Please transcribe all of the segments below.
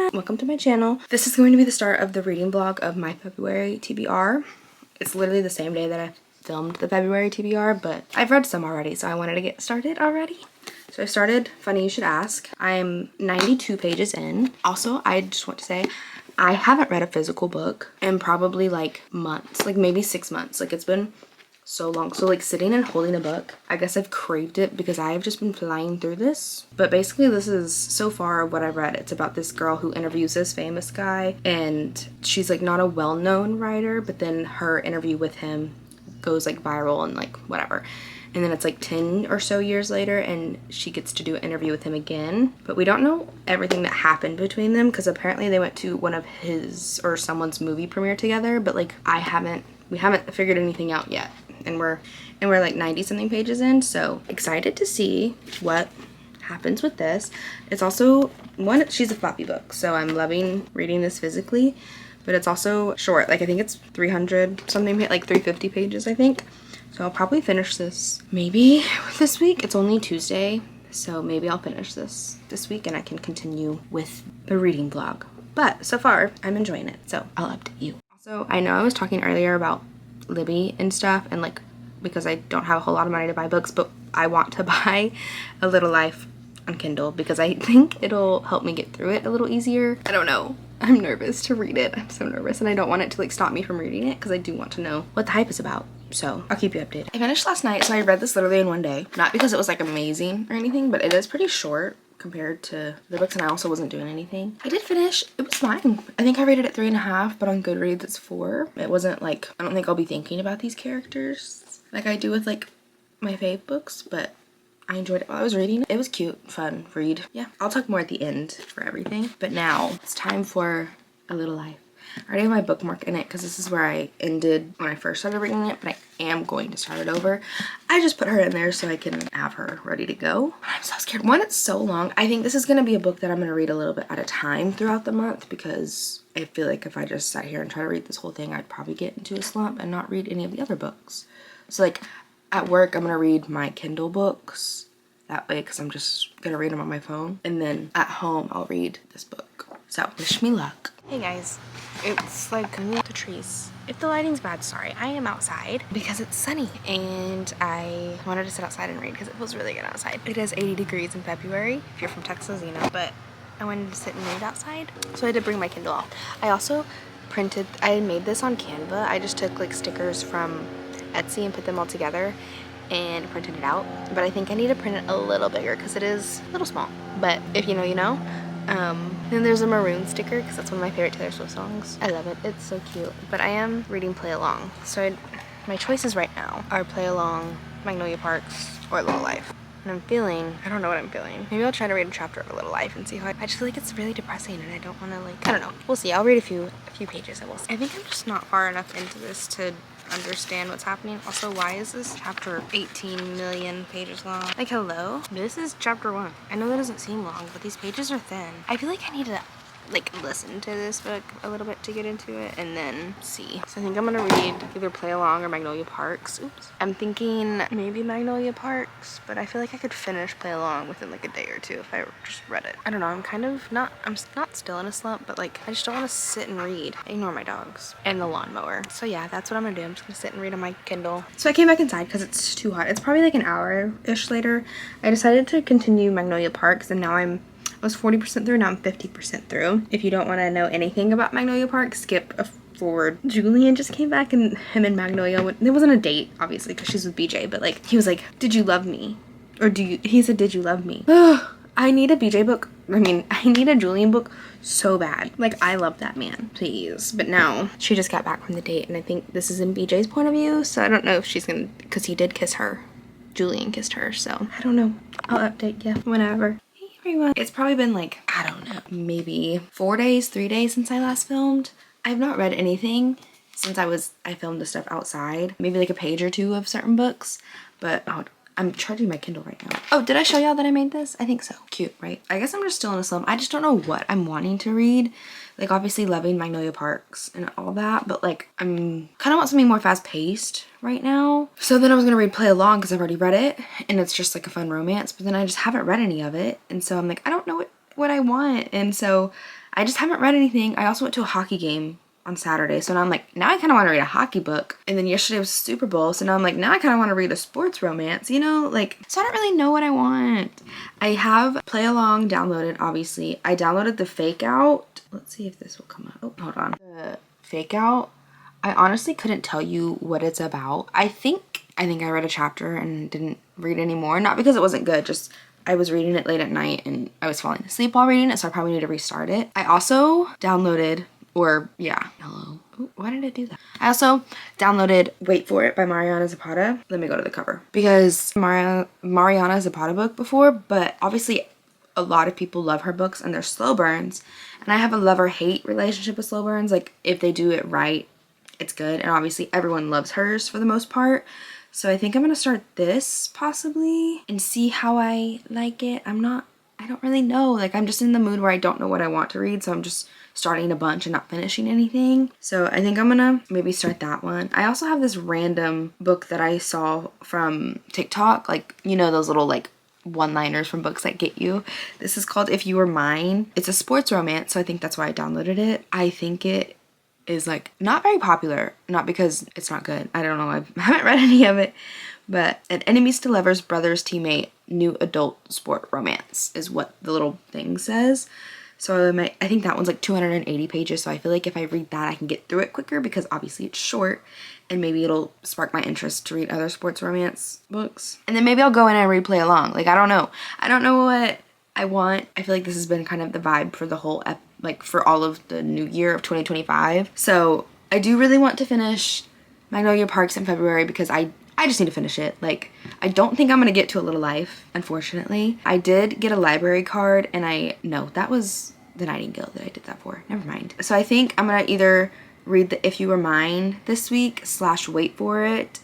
everyone! Welcome to my channel. This is going to be the start of the reading vlog of my February TBR. It's literally the same day that I filmed the February TBR, but I've read some already, so I wanted to get started already. So I started, funny you should ask, I'm 92 pages in. Also, I just want to say, I haven't read a physical book in probably like months, like maybe 6 months. Like it's been so long. So like sitting and holding a book, I guess I've craved it because I have just been flying through this. But basically this is so far what I've read. It's about this girl who interviews this famous guy, and she's like not a well-known writer, but then her interview with him goes like viral and like whatever. And then it's like 10 or so years later and she gets to do an interview with him again. But we don't know everything that happened between them because apparently they went to one of his or someone's movie premiere together, but like we haven't figured anything out yet. And we're like 90 something pages in, so excited to see what happens with this. It's also she's a floppy book, so I'm loving reading this physically, but it's also short. Like I think it's 300 something, like 350 pages I think. So I'll probably finish this maybe this week. It's only Tuesday, so maybe I'll finish this week and I can continue with the reading vlog. But so far I'm enjoying it, so I'll update you. Also, I know I was talking earlier about Libby and stuff, and like because I don't have a whole lot of money to buy books, but I want to buy A Little Life on Kindle because I think it'll help me get through it a little easier. I don't know. I'm nervous to read it. I'm so nervous, and I don't want it to like stop me from reading it because I do want to know what the hype is about. So I'll keep you updated. I finished last night, so I read this literally in one day. Not because it was like amazing or anything, but it is pretty short compared to the books, and I also wasn't doing anything. I did finish. It was fine. I think I rated it 3.5, but on Goodreads it's 4. It wasn't like, I don't think I'll be thinking about these characters like I do with like my fave books, but I enjoyed it while I was reading. It was cute, fun read. Yeah, I'll talk more at the end for everything. But now it's time for A Little Life. I already have my bookmark in it because this is where I ended when I first started reading it, but I am going to start it over. I just put her in there so I can have her ready to go. I'm so scared. One, it's so long. I think this is going to be a book that I'm going to read a little bit at a time throughout the month because I feel like if I just sat here and try to read this whole thing, I'd probably get into a slump and not read any of the other books. So like at work, I'm going to read my Kindle books that way because I'm just going to read them on my phone. And then at home, I'll read this book. So wish me luck. Hey guys, it's like the trees. If the lighting's bad, sorry. I am outside because it's sunny and I wanted to sit outside and read because it feels really good outside. It is 80 degrees in February. If you're from Texas, you know, but I wanted to sit and read outside. So I did bring my Kindle off. I also I made this on Canva. I just took like stickers from Etsy and put them all together and printed it out. But I think I need to print it a little bigger because it is a little small. But if you know, you know. Then there's a maroon sticker because that's one of my favorite Taylor Swift songs. I love it. It's so cute. But I am reading Play Along. So my choices right now are Play Along, Magnolia Parks, or A Little Life. And I'm feeling, I don't know what I'm feeling. Maybe I'll try to read a chapter of A Little Life and see how I just feel like it's really depressing and I don't want to like, I don't know. We'll see. I'll read a few pages. I think I'm just not far enough into this to understand what's happening. Also, why is this chapter 18 million pages long? Like, hello? This is chapter 1. I know that doesn't seem long, but these pages are thin. I feel like I need to like listen to this book a little bit to get into it and then see. So I think I'm gonna read either Play Along or Magnolia Parks. Oops. I'm thinking maybe Magnolia Parks, but I feel like I could finish Play Along within like a day or two if I just read it. I don't know, I'm not still in a slump, but like I just don't want to sit and read. Ignore my dogs and the lawnmower. So yeah, that's what I'm gonna do. I'm just gonna sit and read on my Kindle. So I came back inside because it's too hot. It's probably like an hour-ish later. I decided to continue Magnolia Parks, and now I was 40% through, now I'm 50% through. If you don't want to know anything about Magnolia Park, skip forward. Julian just came back and him and Magnolia it wasn't a date, obviously, because she's with BJ, but like, he was like, did you love me? Or he said, did you love me? I need a BJ book. I need a Julian book so bad. Like, I love that man, please. But now, she just got back from the date, and I think this is in BJ's point of view, so I don't know if she's gonna, because he did kiss her. Julian kissed her, so I don't know. I'll update you whenever. Everyone. It's probably been like, I don't know, maybe 3 days since I last filmed. I've not read anything since I filmed the stuff outside. Maybe like a page or two of certain books, but I'm charging my Kindle right now. Oh, did I show y'all that I made this? I think so. Cute, right? I guess I'm just still in a slump. I just don't know what I'm wanting to read. Like, obviously loving Magnolia Parks and all that, but like, I'm kind of want something more fast paced right now. So then I was gonna read Play Along because I've already read it and it's just like a fun romance, but then I just haven't read any of it. And so I'm like, I don't know what I want. And so I just haven't read anything. I also went to a hockey game on Saturday, so now I'm like, now I kind of want to read a hockey book. And then yesterday was Super Bowl, so now I'm like, now I kind of want to read a sports romance, you know, like, so I don't really know what I want. I have Play Along downloaded, obviously. I downloaded the Fake Out. Let's see if this will come up. Oh, hold on. The Fake Out. I honestly couldn't tell you what it's about. I think I read a chapter and didn't read anymore. Not because it wasn't good, just I was reading it late at night and I was falling asleep while reading it, so I probably need to restart it. I also downloaded, hello. Ooh, why did I do that? I also downloaded Wait For It by Mariana Zapata. Let me go to the cover. Because Mariana Zapata book before, but obviously a lot of people love her books and they're slow burns. And I have a love-or-hate relationship with slow burns. Like, if they do it right, it's good. And obviously everyone loves hers for the most part. So I think I'm going to start this possibly and see how I like it. I don't really know. Like, I'm just in the mood where I don't know what I want to read. So I'm just starting a bunch and not finishing anything. So I think I'm gonna maybe start that one. I also have this random book that I saw from TikTok. Like, you know, those little like one-liners from books that get you. This is called If You Were Mine. It's a sports romance. So I think that's why I downloaded it. I think it is like not very popular, not because it's not good. I don't know. I haven't read any of it, but an enemies to lovers, brothers, teammate, new adult sport romance is what the little thing says. So I think that one's like 280 pages. So I feel like if I read that, I can get through it quicker because obviously it's short and maybe it'll spark my interest to read other sports romance books. And then maybe I'll go in and read Play Along. Like, I don't know. I don't know what I want. I feel like this has been kind of the vibe for the whole, like for all of the new year of 2025. So I do really want to finish Magnolia Parks in February because I just need to finish it. Like, I don't think I'm gonna get to A Little Life, unfortunately. I did get a library card and no, that was the Nightingale that I did that for. Never mind. So I think I'm gonna either read the If You Were Mine this week / Wait For It.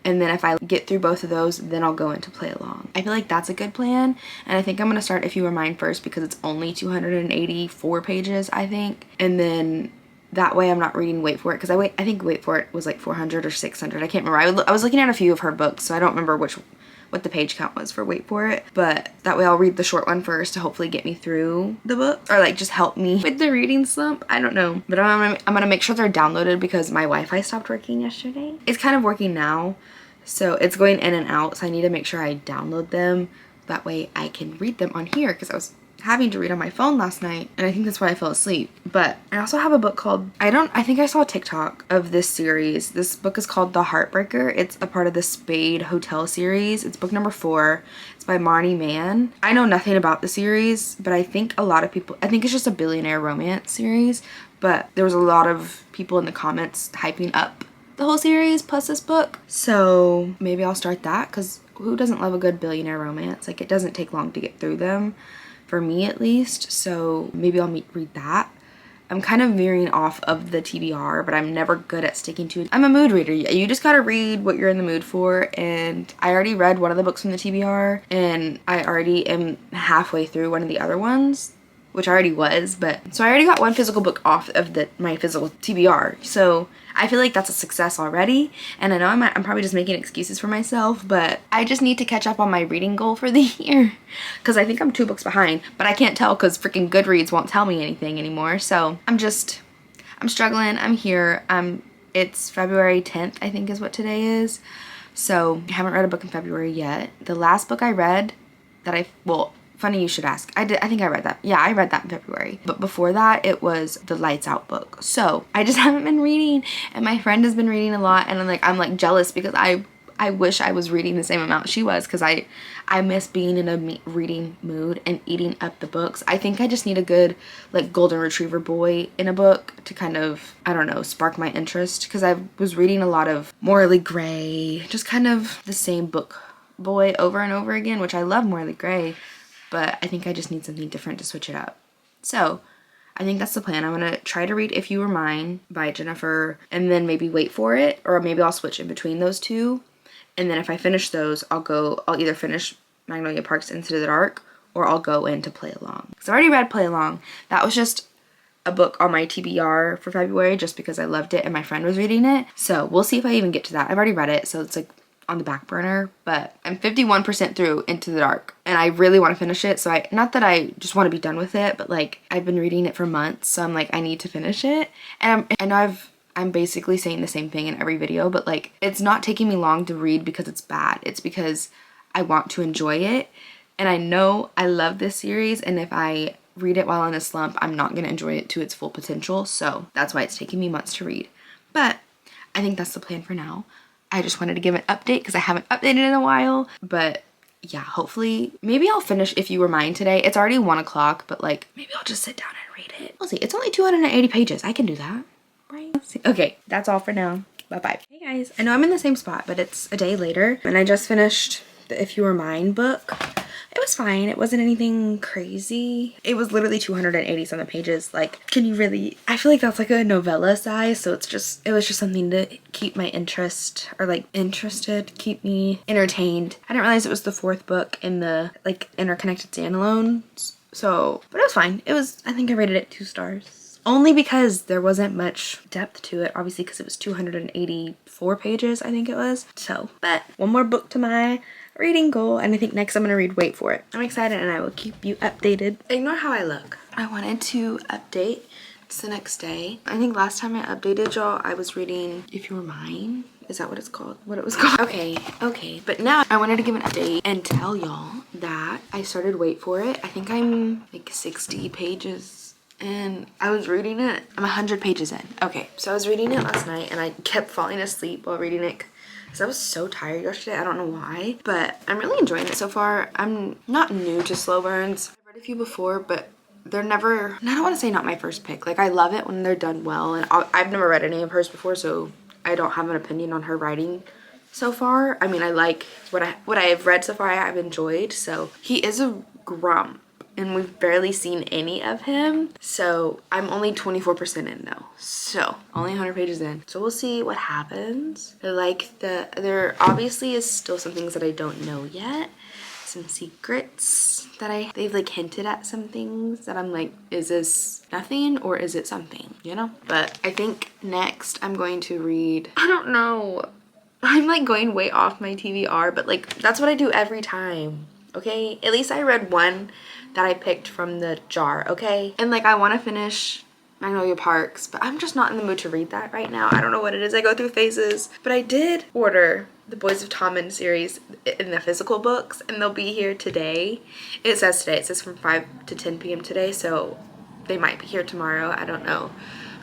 And then if I get through both of those, then I'll go into Play Along. I feel like that's a good plan. And I think I'm gonna start If You Were Mine first because it's only 284 pages, I think. And then that way I'm not reading Wait For It because I think Wait For It was like 400 or 600. I can't remember. I was looking at a few of her books, so I don't remember what the page count was for Wait For It. But that way I'll read the short one first to hopefully get me through the book or like just help me with the reading slump. I don't know. But I'm gonna make sure they're downloaded because my Wi-Fi stopped working yesterday. It's kind of working now. So it's going in and out. So I need to make sure I download them. That way I can read them on here because I was having to read on my phone last night and I think that's why I fell asleep. But I also have a book called, I think I saw a TikTok of this series. This book is called The Heartbreaker. It's a part of the Spade Hotel series. It's book number 4. It's by Marnie Mann. I know nothing about the series, but I think a lot of people, I think it's just a billionaire romance series, but there was a lot of people in the comments hyping up the whole series plus this book. So maybe I'll start that because who doesn't love a good billionaire romance? Like, it doesn't take long to get through them. For me at least, so maybe I'll read that. I'm kind of veering off of the TBR, but I'm never good at sticking to it. I'm a mood reader. You just gotta read what you're in the mood for, and I already read one of the books from the TBR, and I already am halfway through one of the other ones, which I already was, but so I already got one physical book off of my physical TBR, so I feel like that's a success already. And I know I'm probably just making excuses for myself, but I just need to catch up on my reading goal for the year because I think I'm 2 books behind, but I can't tell because freaking Goodreads won't tell me anything anymore. So I'm struggling. I'm here. It's February 10th, I think is what today is. So I haven't read a book in February yet. The last book I read funny you should ask. I think I read that. Yeah, I read that in February. But before that, it was the Lights Out book. So I just haven't been reading, and my friend has been reading a lot, and I'm like jealous because I wish I was reading the same amount she was because I miss being in a reading mood and eating up the books. I think I just need a good like golden retriever boy in a book to kind of, I don't know, spark my interest because I was reading a lot of Morley Gray, just kind of the same book boy over and over again, which I love Morley Gray. But I think I just need something different to switch it up. So I think that's the plan. I'm going to try to read If You Were Mine by Jennifer and then maybe Wait For It, or maybe I'll switch in between those two. And then if I finish those, I'll either finish Magnolia Parks Into the Dark or I'll go into Play Along. Because I already read Play Along. That was just a book on my TBR for February just because I loved it and my friend was reading it. So we'll see if I even get to that. I've already read it, so it's like on the back burner, but I'm 51% through Into the Dark and I really want to finish it. So not that I just want to be done with it, but like I've been reading it for months, so I'm like I need to finish it. And I know I'm basically saying the same thing in every video, but like it's not taking me long to read because it's bad. It's because I want to enjoy it. And I know I love this series, and if I read it while in a slump, I'm not going to enjoy it to its full potential. So that's why it's taking me months to read. But I think that's the plan for now. I just wanted to give an update because I haven't updated in a while. But yeah, hopefully, maybe I'll finish If You Were Mine today. It's already 1 o'clock, but like maybe I'll just sit down and read it. We'll see. It's only 280 pages. I can do that, right? Okay, that's all for now. Bye-bye. Hey guys, I know I'm in the same spot, but it's a day later and I just finished the If You Were Mine book. It was fine. It wasn't anything crazy. It was literally 280 something pages. Like, can you really, I feel like that's like a novella size. So it was just something to keep my interest, or like interested, keep me entertained. I didn't realize it was the 4th book in the like interconnected standalones. So, but it was fine. I think I rated it 2 stars. Only because there wasn't much depth to it, obviously, because it was 284 pages, I think it was. So, but one more book to my reading goal, and I think next I'm gonna read Wait For It. I'm excited and I will keep you updated. Ignore how I look. I wanted to update. It's the next day. I think last time I updated y'all, I was reading If You Were Mine. Is that what it's called? What it was called? Okay. But now I wanted to give an update and tell y'all that I started Wait For It. I think I'm like 60 pages and I was reading it. I'm 100 pages in. Okay, so I was reading it last night and I kept falling asleep while reading it because I was so tired yesterday. I don't know why, but I'm really enjoying it so far. I'm not new to slow burns. I've read a few before, but they're never, I don't want to say not my first pick. Like, I love it when they're done well, and I've never read any of hers before, so I don't have an opinion on her writing so far. I mean, I like what I have read so far. I have enjoyed. So he is a grump and we've barely seen any of him, so I'm only 24% in though, so only 100 pages in, so we'll see what happens. There obviously is still some things that I don't know yet, some secrets that they've like hinted at some things that I'm like, is this nothing or is it something, you know? But I think next I'm going to read, I don't know, I'm like going way off my TBR, but like that's what I do every time, okay? At least I read one that I picked from the jar, okay? And like I want to finish Magnolia Parks, but I'm just not in the mood to read that right now. I don't know what it is. I go through phases. But I did order the Boys of Tommen series in the physical books, and they'll be here today. It says today. It says from 5 to 10 p.m. today, so they might be here tomorrow. I don't know.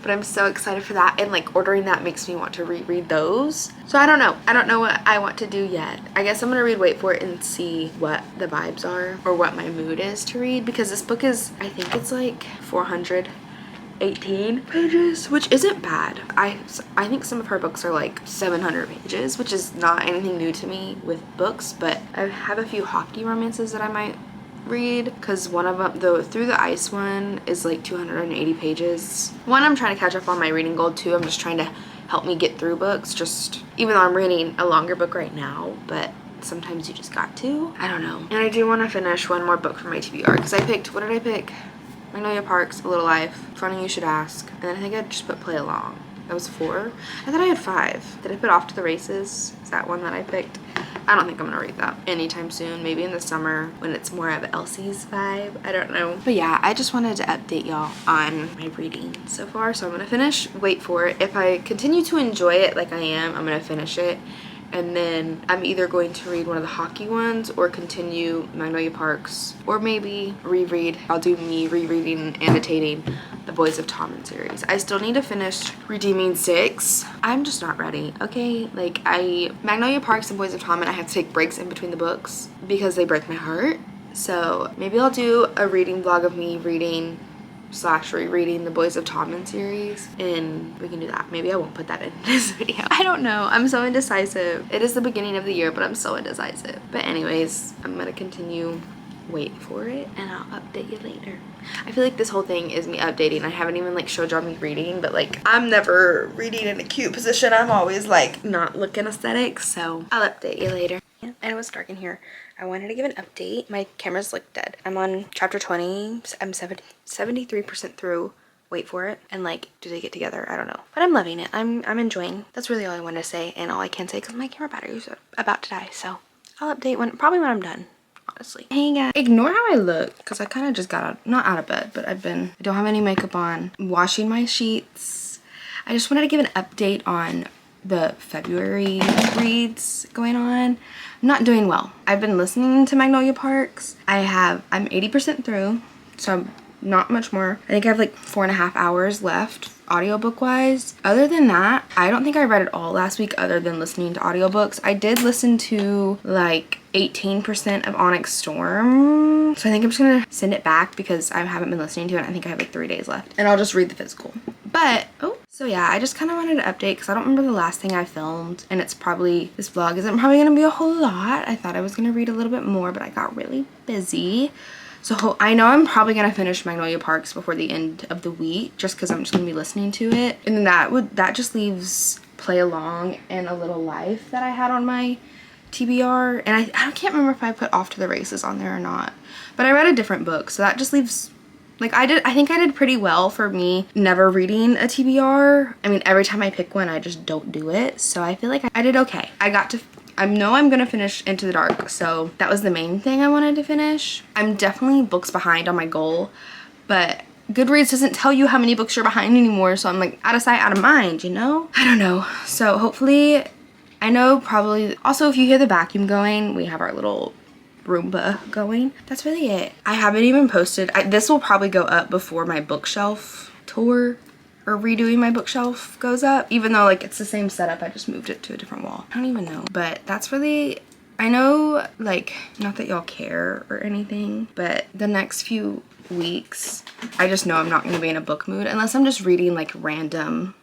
But I'm so excited for that, and like ordering that makes me want to reread those. So I don't know. I don't know what I want to do yet. I guess I'm gonna read Wait For It and see what the vibes are or what my mood is to read, because this book is, I think it's like 418 pages, which isn't bad. I think some of her books are like 700 pages, which is not anything new to me with books, but I have a few hockey romances that I might read, because one of them, the Through the Ice one, is like 280 pages. One, I'm trying to catch up on my reading goal. Two, I'm just trying to help me get through books, just even though I'm reading a longer book right now, but sometimes you just got to. I don't know. And I do want to finish one more book for my TBR, because I picked, what did I pick? Magnolia Parks, A Little Life, Funny You Should Ask, and then I think I just put Play Along. That was 4. I thought I had 5. Did I put Off to the Races? Is that one that I picked? I don't think I'm gonna read that anytime soon. Maybe in the summer when it's more of Elsie's vibe. I don't know. But yeah, I just wanted to update y'all on my reading so far. So I'm gonna finish Wait For It. If I continue to enjoy it like I am, I'm gonna finish it. And then I'm either going to read one of the hockey ones or continue Magnolia Parks, or maybe reread. I'll do me rereading and annotating the Boys of Tommen series. I still need to finish Redeeming 6. I'm just not ready, okay? Like, Magnolia Parks and Boys of Tommen, I have to take breaks in between the books because they break my heart. So maybe I'll do a reading vlog of me reading / rereading the Boys of Tommen series, and we can do that. Maybe I won't put that in this video. I don't know. I'm so indecisive. It is the beginning of the year, but I'm so indecisive. But anyways, I'm gonna continue Wait For It, and I'll update you later. I feel like this whole thing is me updating. I haven't even like showed y'all me reading, but like I'm never reading in a cute position. I'm always like not looking aesthetic, so I'll update you later. And it was dark in here. I wanted to give an update. My camera's like dead. I'm on chapter 20. I'm 73% through wait for it, and like, do they get together? I don't know, but I'm loving it. I'm enjoying. That's really all I wanted to say, and all I can say, because my camera battery is about to die. So I'll update probably when I'm done, honestly. Hey guys, ignore how I look, because I kind of just got not out of bed, but I don't have any makeup on. I'm washing my sheets. I just wanted to give an update on the February reads going on. I'm not doing well. I've been listening to Magnolia Parks. I'm 80% through, so I'm not much more. I think I have like 4.5 hours left audiobook wise. Other than that, I don't think I read it all last week other than listening to audiobooks. I did listen to like 18% of Onyx Storm, so I think I'm just gonna send it back because I haven't been listening to it. I think I have like 3 days left, and I'll just read the physical. But so yeah, I just kind of wanted to update because I don't remember the last thing I filmed, and this vlog isn't probably gonna be a whole lot. I thought I was gonna read a little bit more, but I got really busy. So I know I'm probably gonna finish Magnolia Parks before the end of the week, just because I'm just gonna be listening to it, and then that just leaves Play Along and A Little Life that I had on my TBR, and I can't remember if I put Off to the Races on there or not, but I read a different book, so that just leaves, like, I think I did pretty well for me never reading a TBR. I mean, every time I pick one, I just don't do it, so I feel like I did okay. I know I'm gonna finish Into the Dark, so that was the main thing I wanted to finish. I'm definitely books behind on my goal, but Goodreads doesn't tell you how many books you're behind anymore, so I'm like, out of sight, out of mind, you know? I don't know. So hopefully, I know probably, also if you hear the vacuum going, we have our little Roomba going. That's really it. I haven't even posted, this will probably go up before my bookshelf tour, or redoing my bookshelf goes up, even though like it's the same setup, I just moved it to a different wall. I don't even know, but that's really, I know, like, not that y'all care or anything, but the next few weeks, I just know I'm not gonna be in a book mood unless I'm just reading like random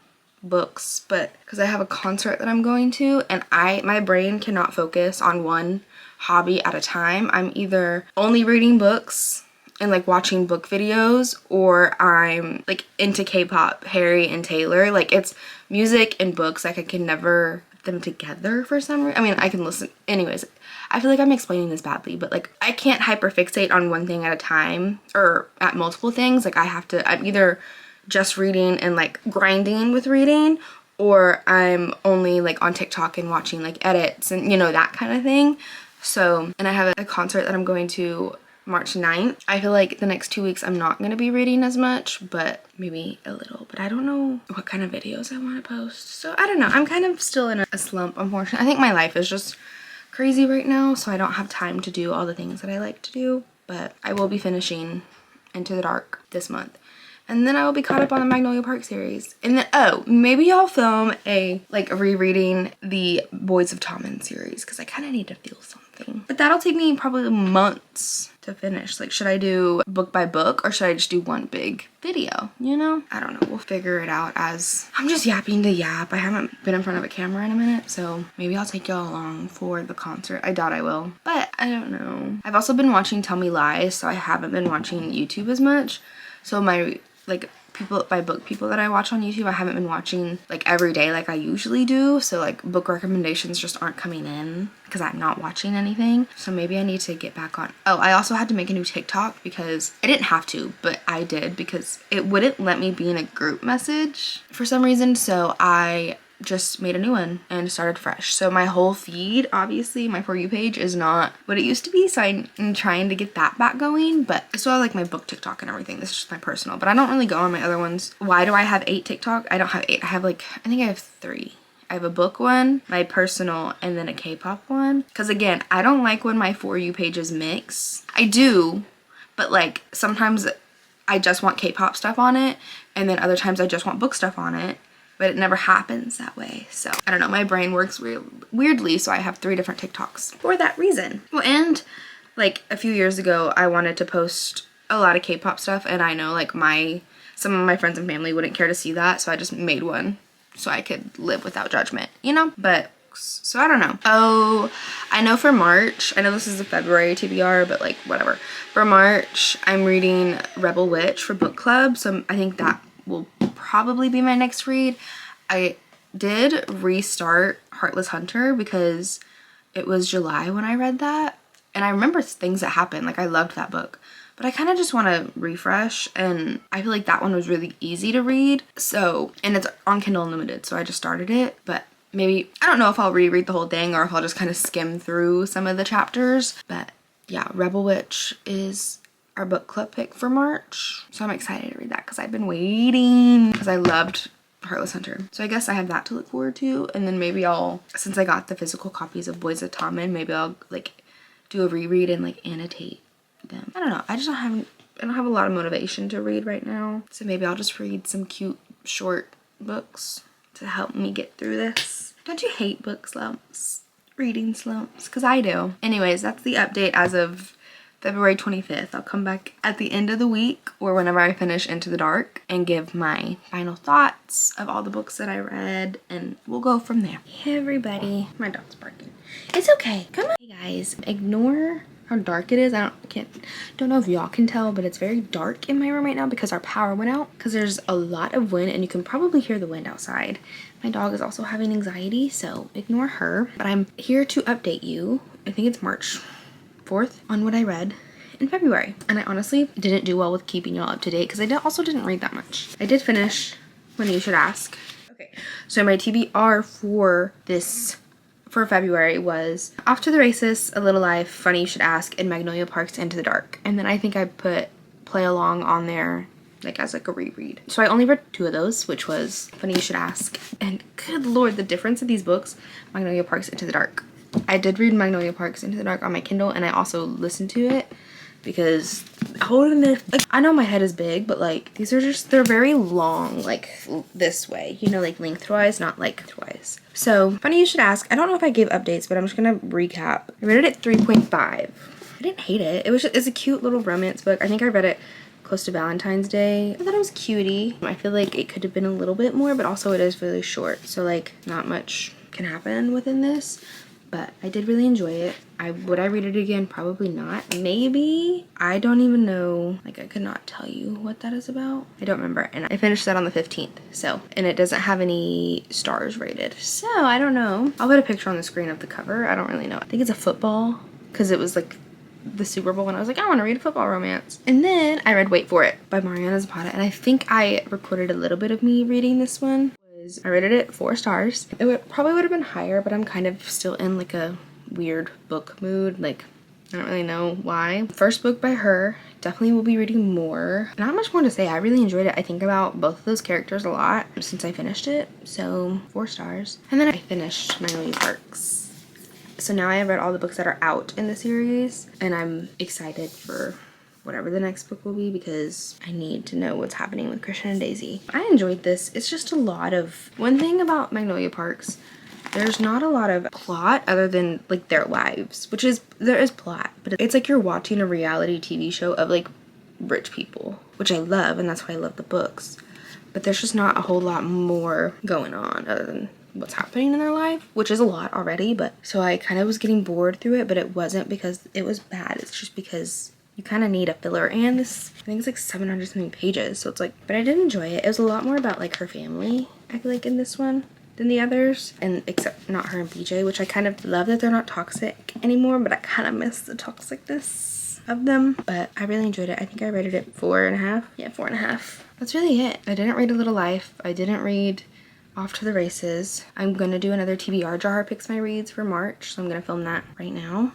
books, but because I have a concert that I'm going to, and my brain cannot focus on one hobby at a time. I'm either only reading books and like watching book videos, or I'm like into K-pop, Harry and Taylor. Like, it's music and books, like I can never put them together for some reason. I mean, I can listen, anyways. I feel like I'm explaining this badly, but like I can't hyperfixate on one thing at a time or at multiple things. Like I'm either just reading and like grinding with reading, or I'm only like on TikTok and watching like edits and, you know, that kind of thing. So, and I have a concert that I'm going to March 9th. I feel like the next 2 weeks I'm not going to be reading as much, but maybe a little, but I don't know what kind of videos I want to post. So I don't know. I'm kind of still in a slump, unfortunately. I think my life is just crazy right now, so I don't have time to do all the things that I like to do, but I will be finishing Into the Dark this month. And then I will be caught up on the Magnolia Park series. And then, oh, maybe I'll film a rereading the Boys of Tommen series, because I kind of need to feel something. But that'll take me probably months to finish. Like, should I do book by book, or should I just do one big video, you know? I don't know. We'll figure it out as I'm just yapping to yap. I haven't been in front of a camera in a minute, so maybe I'll take y'all along for the concert. I doubt I will, but I don't know. I've also been watching Tell Me Lies, so I haven't been watching YouTube as much. So my like book people that I watch on YouTube, I haven't been watching like every day like I usually do, so like book recommendations just aren't coming in because I'm not watching anything. So maybe I need to get back on. Oh, I also had to make a new TikTok because I didn't have to, but I did because it wouldn't let me be in a group message for some reason, so I just made a new one and started fresh. So my whole feed, obviously my For You page is not what it used to be, so I'm trying to get that back going, but I still have like my book TikTok and everything. This is just my personal, but I don't really go on my other ones. Why do I have 8 TikTok? I don't have 8. I have like, I think I have 3. I have a book one, my personal, and then a K-pop one. Because again, I don't like when my For You pages mix. I do, but like sometimes I just want K-pop stuff on it, and then other times I just want book stuff on it. But it never happens that way. So I don't know, my brain works weirdly, so I have 3 different TikToks for that reason. Well, and like a few years ago, I wanted to post a lot of K-pop stuff, and I know like some of my friends and family wouldn't care to see that, so I just made one so I could live without judgment, you know? But so I don't know. Oh, I know for March, I know this is a February TBR, but like whatever. For March, I'm reading Rebel Witch for book club, so I think that will probably be my next read. I did restart Heartless Hunter because it was July when I read that, and I remember things that happened. Like, I loved that book, but I kind of just want to refresh, and I feel like that one was really easy to read. So, and it's on Kindle Unlimited, so I just started it, but maybe, I don't know if I'll reread the whole thing or if I'll just kind of skim through some of the chapters. But yeah, Rebel Witch is our book club pick for March. So I'm excited to read that because I've been waiting, because I loved Heartless Hunter. So I guess I have that to look forward to. And then maybe I'll, since I got the physical copies of Boys of Tommen, maybe I'll like do a reread and like annotate them. I don't know. I don't have a lot of motivation to read right now. So maybe I'll just read some cute short books to help me get through this. Don't you hate book slumps? Reading slumps? Because I do. Anyways, that's the update as of February 25th. I'll come back at the end of the week or whenever I finish Into the Dark and give my final thoughts of all the books that I read, and we'll go from there. Hey everybody. My dog's barking. It's okay. Come on. Hey guys, ignore how dark it is. I don't know if y'all can tell, but it's very dark in my room right now because our power went out, because there's a lot of wind and you can probably hear the wind outside. My dog is also having anxiety, so ignore her. But I'm here to update you. I think it's March 4th on what I read in February. And I honestly didn't do well with keeping y'all up to date because I also didn't read that much. I did finish Funny You Should Ask. Okay, so my TBR for February was Off to the Races, A Little Life, Funny You Should Ask, and Magnolia Park's Into the Dark. And then I think I put Play Along on there like as like a reread. So I only read 2 of those, which was Funny You Should Ask, and good lord, the difference of these books, Magnolia Park's Into the Dark. I did read Magnolia Park's Into the Dark on my Kindle, and I also listened to it because like, I know my head is big, but like these are just, they're very long, like this way, you know, like lengthwise, not lengthwise. So Funny You Should Ask, I don't know if I gave updates, but I'm just gonna recap. I rated it 3.5. I didn't hate it. It's a cute little romance book. I think I read it close to Valentine's Day. I thought it was cutie. I feel like it could have been a little bit more, but also it is really short, so like not much can happen within this. But I did really enjoy it. Would I read it again? Probably not. Maybe. I don't even know. Like, I could not tell you what that is about. I don't remember. And I finished that on the 15th. So, and it doesn't have any stars rated. So, I don't know. I'll put a picture on the screen of the cover. I don't really know. I think it's a football, because it was like the Super Bowl and I was like, I want to read a football romance. And then I read Wait For It by Mariana Zapata. And I think I recorded a little bit of me reading this one. I rated it 4 stars. It probably would have been higher, but I'm kind of still in like a weird book mood. Like, I don't really know why. First book by her. Definitely will be reading more. Not much more to say. I really enjoyed it. I think about both of those characters a lot since I finished it. So 4 stars. And then I finished Magnolia Parks. So now I have read all the books that are out in the series, and I'm excited for whatever the next book will be because I need to know what's happening with Christian and Daisy. I enjoyed this. It's just a lot of, one thing about Magnolia Parks, there's not a lot of plot other than like their lives, which is, there is plot, but it's like you're watching a reality TV show of like rich people, which I love, and that's why I love the books. But there's just not a whole lot more going on other than what's happening in their life, which is a lot already. But so I kind of was getting bored through it, but it wasn't because it was bad. It's just because you kind of need a filler, and this, I think it's like 700 something pages, so it's like, but I did enjoy it. It was a lot more about like her family, I feel like, in this one than the others, and except not her and BJ, which I kind of love that they're not toxic anymore, but I kind of miss the toxicness of them. But I really enjoyed it. I think I rated it 4.5. Yeah, 4.5. That's really it. I didn't read A Little Life. I didn't read Off to the Races. I'm gonna do another TBR jar picks my reads for March, so I'm gonna film that right now.